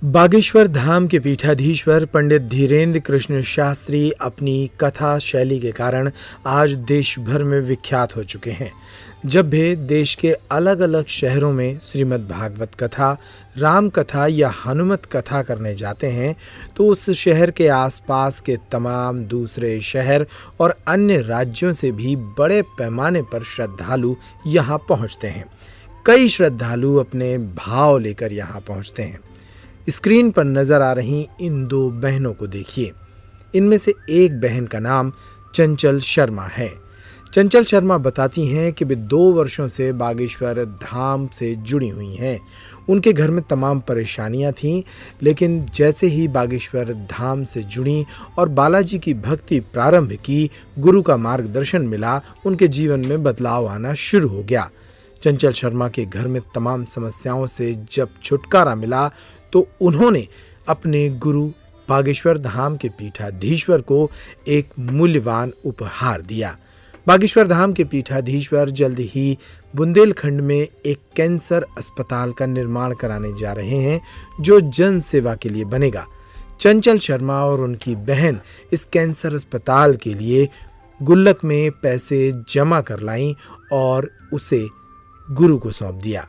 बागेश्वर धाम के पीठाधीश्वर पंडित धीरेन्द्र कृष्ण शास्त्री अपनी कथा शैली के कारण आज देश भर में विख्यात हो चुके हैं। जब भी देश के अलग अलग शहरों में श्रीमद् भागवत कथा, राम कथा या हनुमत कथा करने जाते हैं तो उस शहर के आसपास के तमाम दूसरे शहर और अन्य राज्यों से भी बड़े पैमाने पर श्रद्धालु यहाँ पहुँचते हैं। कई श्रद्धालु अपने भाव लेकर यहाँ पहुँचते हैं। स्क्रीन पर नजर आ रही इन दो बहनों को देखिए। इनमें से एक बहन का नाम चंचल शर्मा है। चंचल शर्मा बताती हैं कि वे 2 वर्षों से बागेश्वर धाम से जुड़ी हुई हैं। उनके घर में तमाम परेशानियां थीं, लेकिन जैसे ही बागेश्वर धाम से जुड़ी और बालाजी की भक्ति प्रारंभ की, गुरु का मार्गदर्शन मिला, उनके जीवन में बदलाव आना शुरू हो गया। चंचल शर्मा के घर में तमाम समस्याओं से जब छुटकारा मिला तो उन्होंने अपने गुरु बागेश्वर धाम के पीठाधीश्वर को एक मूल्यवान उपहार दिया। बागेश्वर धाम के पीठाधीश्वर जल्द ही बुंदेलखंड में एक कैंसर अस्पताल का निर्माण कराने जा रहे हैं, जो जन सेवा के लिए बनेगा। चंचल शर्मा और उनकी बहन इस कैंसर अस्पताल के लिए गुल्लक में पैसे जमा कर लाईं और उसे गुरु को सौंप दिया।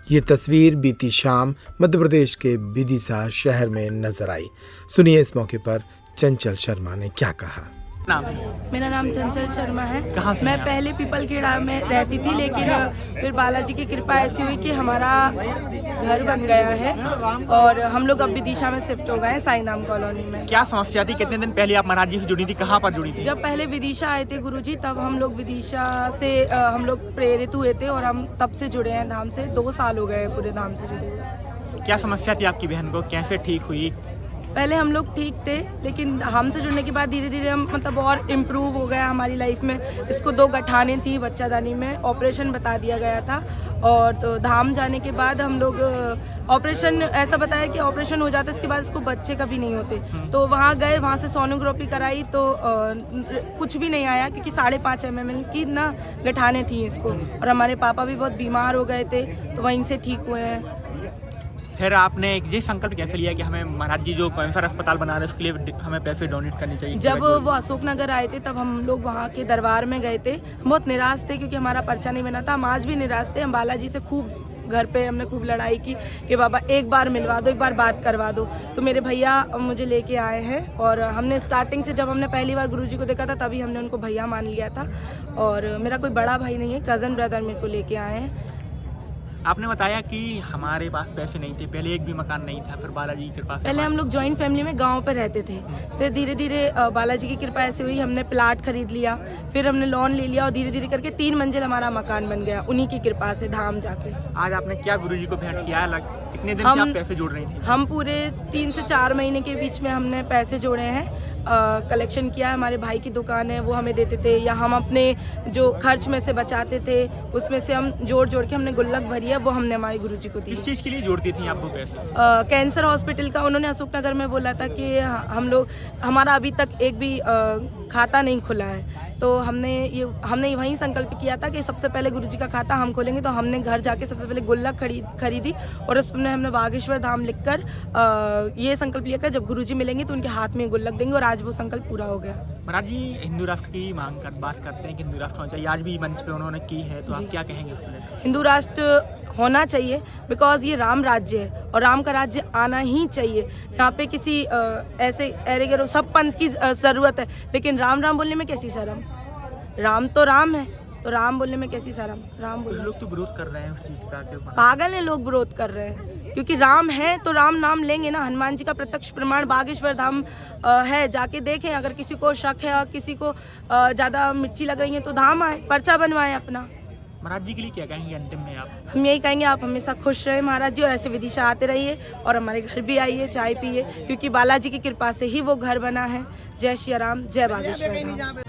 ये तस्वीर बीती शाम मध्य प्रदेश के विदिशा शहर में नजर आई। सुनिए इस मौके पर चंचल शर्मा ने क्या कहा। नाम है? मेरा नाम चंचल शर्मा है। कहाँ से मैं हैं पहले पीपलखेड़ा में रहती थी, लेकिन फिर बालाजी की कृपा ऐसी हुई कि हमारा घर बन गया है और हम लोग अब विदिशा में शिफ्ट हो गए हैं, साईं धाम कॉलोनी में। क्या समस्या थी? कितने दिन पहले आप महाराज जी से जुड़ी थी? कहाँ पर जुड़ी थी? जब पहले विदिशा आए थे गुरुजी, तब हम लोग विदिशा से हम लोग प्रेरित हुए थे और हम तब से जुड़े हैं धाम से। 2 साल हो गए हैं पूरे धाम से जुड़े हुए। क्या समस्या थी आपकी बहन को? कैसे ठीक हुई? पहले हम लोग ठीक थे, लेकिन हमसे जुड़ने के बाद धीरे धीरे हम मतलब और इम्प्रूव हो गया हमारी लाइफ में। इसको 2 गठाने थी बच्चादानी में, ऑपरेशन बता दिया गया था। और तो धाम जाने के बाद हम लोग ऑपरेशन ऐसा बताया कि ऑपरेशन हो जाता है, इसके बाद इसको बच्चे कभी नहीं होते। तो वहाँ गए, वहाँ से सोनोग्राफी कराई तो कुछ भी नहीं आया, क्योंकि 5.5 mm की ना गठाने थी इसको। और हमारे पापा भी बहुत बीमार हो गए थे, तो वहीं से ठीक हुए हैं। फिर आपने ये संकल्प कैसे लिया कि हमें महाराज जी जो कैंसर अस्पताल बना रहे हैं उसके लिए हमें पैसे डोनेट करने चाहिए? जब वो अशोकनगर आए थे तब हम लोग वहाँ के दरबार में गए थे। हम बहुत निराश थे क्योंकि हमारा पर्चा नहीं बना था। हम आज भी निराश थे। हम बालाजी से खूब घर पे हमने खूब लड़ाई की कि बाबा एक बार मिलवा दो, एक बार बात करवा दो। तो मेरे भैया मुझे लेके आए हैं और हमने स्टार्टिंग से, जब हमने पहली बार गुरुजी को देखा था तभी हमने उनको भैया मान लिया था। और मेरा कोई बड़ा भाई नहीं है, कज़न ब्रदर मेरे को लेके आए हैं। आपने बताया कि हमारे पास पैसे नहीं थे, पहले एक भी मकान नहीं था, फिर बालाजी की कृपा से पहले हम लोग जॉइंट फैमिली में गांव पे रहते थे। फिर धीरे धीरे बालाजी की कृपा ऐसे हुई, हमने प्लाट खरीद लिया, फिर हमने लोन ले लिया और धीरे धीरे करके 3 मंजिल हमारा मकान बन गया, उन्हीं की कृपा से धाम जाके। आज आपने क्या गुरुजी को भेंट किया? कितने दिन से आप पैसे जोड़ रही थी? हम पूरे 3 से 4 महीने के बीच में हमने पैसे जोड़े हैं। कलेक्शन किया है। हमारे भाई की दुकान है, वो हमें देते थे, या हम अपने जो खर्च में से बचाते थे उसमें से हम जोड़ जोड़ के हमने गुल्लक भरी है, वो हमने हमारे गुरुजी को दी। किस चीज़ के लिए जोड़ती थी आप वो पैसे? कैंसर हॉस्पिटल का। उन्होंने अशोकनगर में बोला था कि हम लोग, हमारा अभी तक एक भी खाता नहीं खुला है, तो हमने वहीं संकल्प किया था कि सबसे पहले गुरुजी का खाता हम खोलेंगे। तो हमने घर जाके सबसे पहले गुल्लक खरीदी और उसमें हमने बागेश्वर धाम लिखकर ये संकल्प लिया कि जब गुरुजी मिलेंगे तो उनके हाथ में गुल्लक देंगे, और आज वो संकल्प पूरा हो गया। महाराज जी हिंदू राष्ट्र की बात करते हैं कि हिंदू राष्ट्र होना चाहिए, आज भी मंच पे उन्होंने की है, तो आप क्या कहेंगे उसको लेकर? हिंदू राष्ट्र होना चाहिए, बिकॉज ये राम राज्य है और राम का राज्य आना ही चाहिए। यहाँ पे किसी ऐसे एरेगेरो सब पंथ की ज़रूरत है, लेकिन राम राम बोलने में कैसी शर्म? राम तो राम है, तो राम बोलने में कैसी शर्म? राम बोलना। लोग तो विरोध कर रहे हैं उस चीज़ का। पागल है लोग, विरोध कर रहे हैं, क्योंकि राम है तो राम नाम लेंगे ना। हनुमान जी का प्रत्यक्ष प्रमाण बागेश्वर धाम है, जाके देखें। अगर किसी को शक है और किसी को ज़्यादा मिर्ची लग रही है तो धाम आए, पर्चा बनवाएं अपना। महाराज जी के लिए क्या कहेंगे अंतिम में आप? हम यही कहेंगे, आप हमेशा खुश रहे महाराज जी, और ऐसे विदिशा आते रहिए और हमारे घर भी आइए, चाय पिए, क्योंकि बालाजी की कृपा से ही वो घर बना है। जय श्री राम, जय बागेश्वर धाम।